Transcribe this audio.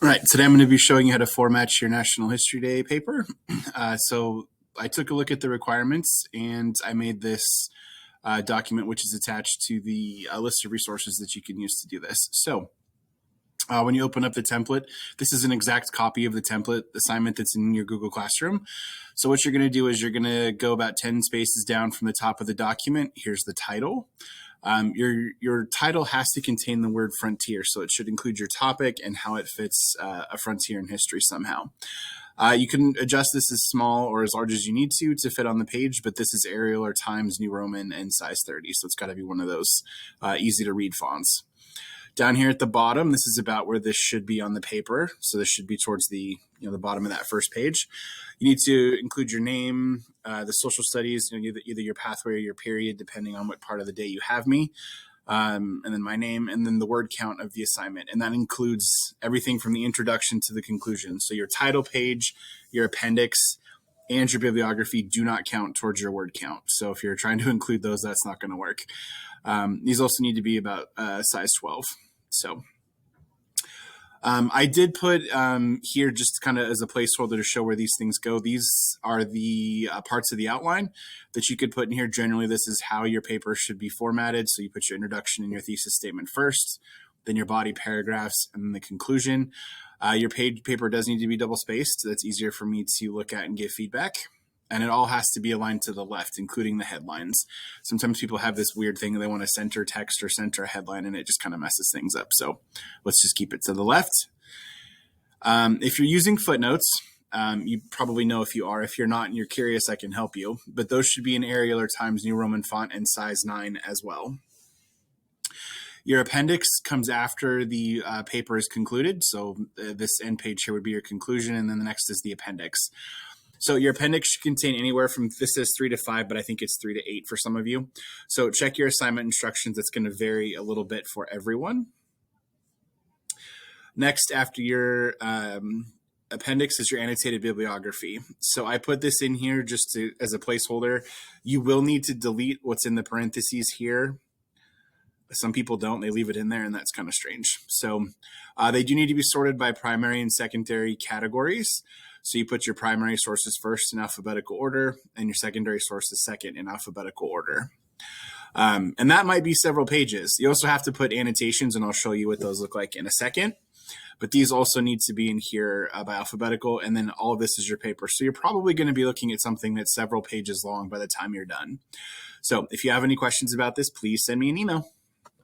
All right, today I'm going to be showing you how to format your National History Day paper. So I took a look at the requirements and I made this document, which is attached to the list of resources that you can use to do this. So when you open up the template, this is an exact copy of the template assignment that's in your Google Classroom. So what you're going to do is you're going to go about 10 spaces down from the top of the document. Here's the title. Your title has to contain the word frontier, so it should include your topic and how it fits a frontier in history somehow. You can adjust this as small or as large as you need to fit on the page, but this is Arial or Times New Roman and size 30, so it's got to be one of those easy to read fonts. Down here at the bottom, this is about where this should be on the paper. So this should be towards the the bottom of that first page. You need to include your name, the social studies, either your pathway or your period, depending on what part of the day you have me, and then my name, and then the word count of the assignment. And that includes everything from the introduction to the conclusion. So your title page, your appendix, and your bibliography do not count towards your word count. So if you're trying to include those, that's not going to work. These also need to be about size 12. So I did put here just kind of as a placeholder to show where these things go. These are the parts of the outline that you could put in here. Generally, this is how your paper should be formatted. So you put your introduction and your thesis statement first, then your body paragraphs, and then the conclusion. Your paper does need to be double spaced. That's easier for me to look at and give feedback. And it all has to be aligned to the left, including the headlines. Sometimes people have this weird thing, they want to center text or center a headline, and it just kind of messes things up. So let's just keep it to the left. If you're using footnotes, you probably know if you are. If you're not and you're curious, I can help you. But those should be in Arial or Times New Roman font and size 9 as well. Your appendix comes after the paper is concluded. So this end page here would be your conclusion, and then the next is the appendix. So your appendix should contain anywhere from, this says 3 to 5, but I think it's 3 to 8 for some of you. So check your assignment instructions. It's going to vary a little bit for everyone. Next, after your appendix is your annotated bibliography. So I put this in here just as a placeholder. You will need to delete what's in the parentheses here. Some people don't, they leave it in there, and that's kind of strange. So they do need to be sorted by primary and secondary categories. So you put your primary sources first in alphabetical order, and your secondary sources second in alphabetical order. And that might be several pages. You also have to put annotations, and I'll show you what those look like in a second. But these also need to be in here by alphabetical, and then all of this is your paper. So you're probably going to be looking at something that's several pages long by the time you're done. So if you have any questions about this, please send me an email.